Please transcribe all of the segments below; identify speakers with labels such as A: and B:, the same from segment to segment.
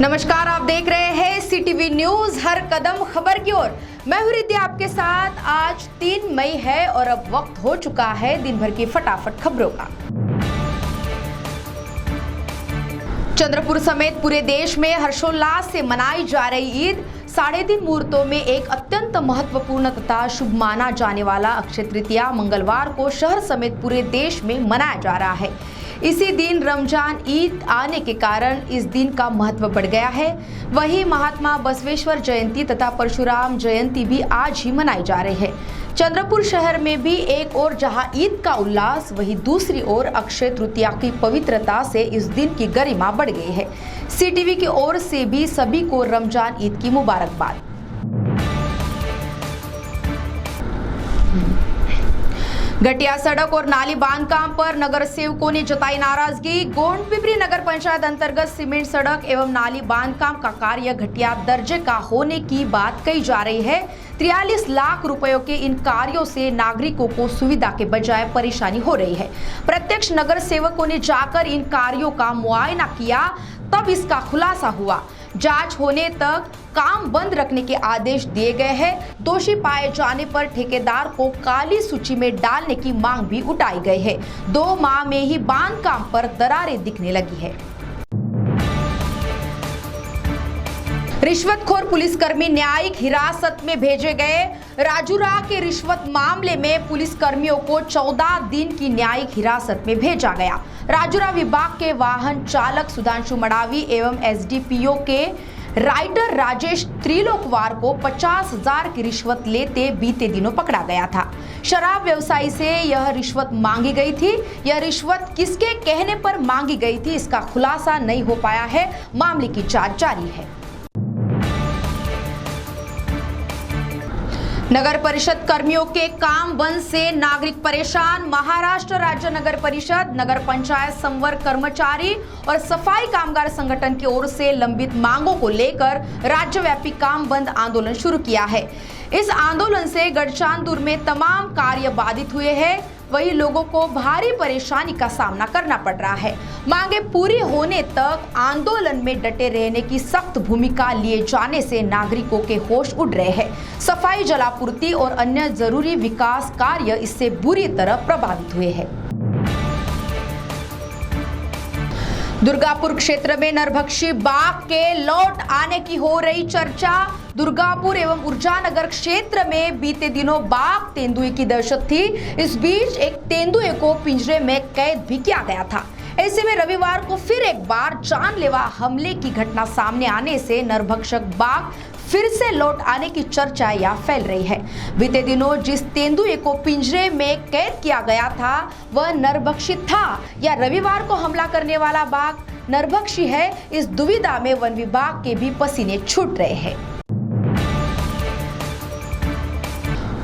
A: नमस्कार, आप देख रहे हैं सीटीवी न्यूज, हर कदम खबर की ओर। मैं हूं रिद्धि आपके साथ। आज 3 मई है और अब वक्त हो चुका है दिन भर की फटाफट खबरों का। चंद्रपुर समेत पूरे देश में हर्षोल्लास से मनाई जा रही ईद 3.5 मुहूर्तों में एक अत्यंत महत्वपूर्ण तथा शुभ माना जाने वाला अक्षय तृतीया मंगलवार को शहर समेत पूरे देश में मनाया जा रहा है। इसी दिन रमजान ईद आने के कारण इस दिन का महत्व बढ़ गया है। वहीं महात्मा बसवेश्वर जयंती तथा परशुराम जयंती भी आज ही मनाई जा रही है। चंद्रपुर शहर में भी एक ओर जहां ईद का उल्लास, वहीं दूसरी ओर अक्षय तृतीया की पवित्रता से इस दिन की गरिमा बढ़ गई है। सीटीवी की ओर से भी सभी को रमजान ईद की मुबारकबाद। घटिया सड़क और नाली बांधकाम पर नगर सेवकों ने जताई नाराजगी। गोंड-पिपरी नगर पंचायत अंतर्गत सीमेंट सड़क एवं नाली बांधकाम का कार्य घटिया दर्जे का होने की बात कही जा रही है। 43 लाख रुपयों के इन कार्यों से नागरिकों को सुविधा के बजाय परेशानी हो रही है। प्रत्यक्ष नगर सेवकों ने जाकर इन कार्यों का मुआयना किया, तब इसका खुलासा हुआ। जांच होने तक काम बंद रखने के आदेश दिए गए हैं। दोषी पाए जाने पर ठेकेदार को काली सूची में डालने की मांग भी उठाई गई है। 2 माह में ही बांधकाम पर दरारें दिखने लगी है। रिश्वतखोर पुलिसकर्मी न्यायिक हिरासत में भेजे गए। राजूरा के रिश्वत मामले में पुलिसकर्मियों को 14 दिन की न्यायिक हिरासत में भेजा गया। राजूरा विभाग के वाहन चालक सुधांशु मडावी एवं एसडीपीओ के राइटर राजेश त्रिलोकवार को 50,000 की रिश्वत लेते बीते दिनों पकड़ा गया था। शराब व्यवसायी से यह रिश्वत मांगी गई थी। यह रिश्वत किसके कहने पर मांगी गई थी, इसका खुलासा नहीं हो पाया है। मामले की जांच जारी है। नगर परिषद कर्मियों के काम बंद से नागरिक परेशान। महाराष्ट्र राज्य नगर परिषद, नगर पंचायत संवर्ग कर्मचारी और सफाई कामगार संगठन की ओर से लंबित मांगों को लेकर राज्यव्यापी काम बंद आंदोलन शुरू किया है। इस आंदोलन से गढ़चांदपुर में तमाम कार्य बाधित हुए हैं। वही लोगों को भारी परेशानी का सामना करना पड़ रहा है। मांगे पूरी होने तक आंदोलन में डटे रहने की सख्त भूमिका लिए जाने से नागरिकों के होश उड़ रहे हैं। सफाई, जलापूर्ति और अन्य जरूरी विकास कार्य इससे बुरी तरह प्रभावित हुए हैं। दुर्गापुर क्षेत्र में नरभक्षी बाघ के लौट आने की हो रही चर्चा। दुर्गापुर एवं ऊर्जानगर क्षेत्र में बीते दिनों बाघ तेंदुए की दहशत थी। इस बीच एक तेंदुए को पिंजरे में कैद भी किया गया था। ऐसे में रविवार को फिर एक बार जानलेवा हमले की घटना सामने आने से नरभक्षक बाघ फिर से लौट आने की चर्चा या फैल रही है। बीते दिनों जिस तेंदुए को पिंजरे में कैद किया गया था वह नरभक्षित था या रविवार को हमला करने वाला बाघ नरभक्षी है, इस दुविधा में वन विभाग के भी पसीने छूट रहे हैं।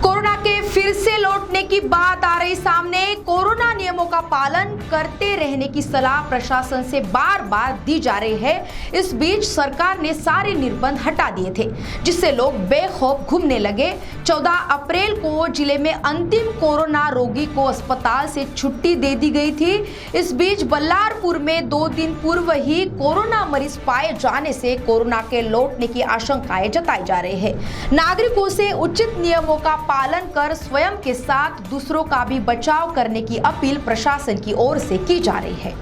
A: कोरोना के फिर से लौटने की बात आ रही सामने। कोरोना नियमों का पालन करते रहने की सलाह प्रशासन से बार बार दी जा रही है। इस बीच सरकार ने सारे निर्बंध हटा दिए थे, जिससे लोग बेखौफ घूमने लगे। 14 अप्रैल को जिले में अंतिम कोरोना रोगी को अस्पताल से छुट्टी दे दी गई थी। इस बीच बल्लारपुर में 2 दिन पूर्व ही कोरोना मरीज पाए जाने से कोरोना के लौटने की आशंकाएं जताई जा रही है। नागरिकों से उचित नियमों का पालन कर स्वयं के साथ दूसरों का भी बचाव करने की अपील प्रशासन की ओर से की जा रही है।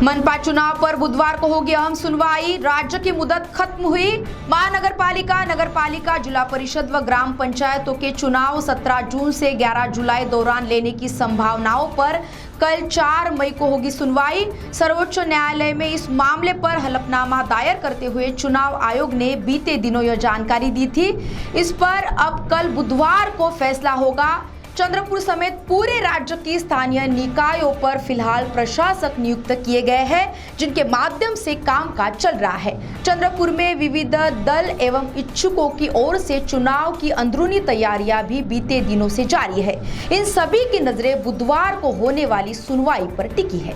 A: मनपा चुनाव पर बुधवार को होगी अहम सुनवाई। राज्य की मुदत खत्म हुई। महानगरपालिका, नगरपालिका, जिला परिषद व ग्राम पंचायतों के चुनाव 17 जून से 11 जुलाई दौरान लेने की संभावनाओं पर कल 4 मई को होगी सुनवाई। सर्वोच्च न्यायालय में इस मामले पर हलफनामा दायर करते हुए चुनाव आयोग ने बीते दिनों यह जानकारी दी थी। इस पर अब कल बुधवार को फैसला होगा। चंद्रपुर समेत पूरे राज्य की स्थानीय निकायों पर फिलहाल प्रशासक नियुक्त किए गए हैं, जिनके माध्यम से कामकाज चल रहा है। चंद्रपुर में विविध दल एवं इच्छुकों की ओर से चुनाव की अंदरूनी तैयारियां भी बीते दिनों से जारी है। इन सभी की नजरें बुधवार को होने वाली सुनवाई पर टिकी है।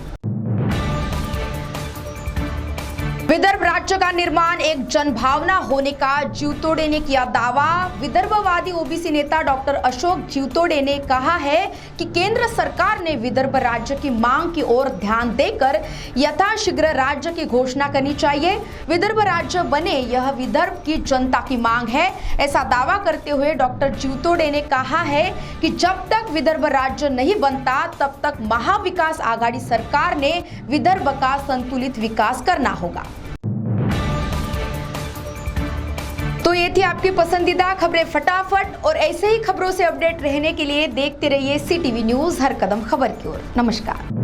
A: विदर्भ राज्य का निर्माण एक जनभावना होने का जीवतोड़े ने किया दावा। विदर्भवादी ओबीसी नेता डॉक्टर अशोक जीवतोड़े ने कहा है कि केंद्र सरकार ने विदर्भ राज्य की मांग की ओर ध्यान देकर यथाशीघ्र राज्य की घोषणा करनी चाहिए। विदर्भ राज्य बने, यह विदर्भ की जनता की मांग है, ऐसा दावा करते हुए डॉक्टर जीवतोड़े ने कहा है कि जब तक विदर्भ राज्य नहीं बनता तब तक महाविकास आघाड़ी सरकार ने विदर्भ का संतुलित विकास करना होगा। तो ये थी आपकी पसंदीदा खबरें फटाफट, और ऐसे ही खबरों से अपडेट रहने के लिए देखते रहिए CTV न्यूज़, हर कदम खबर की ओर। नमस्कार।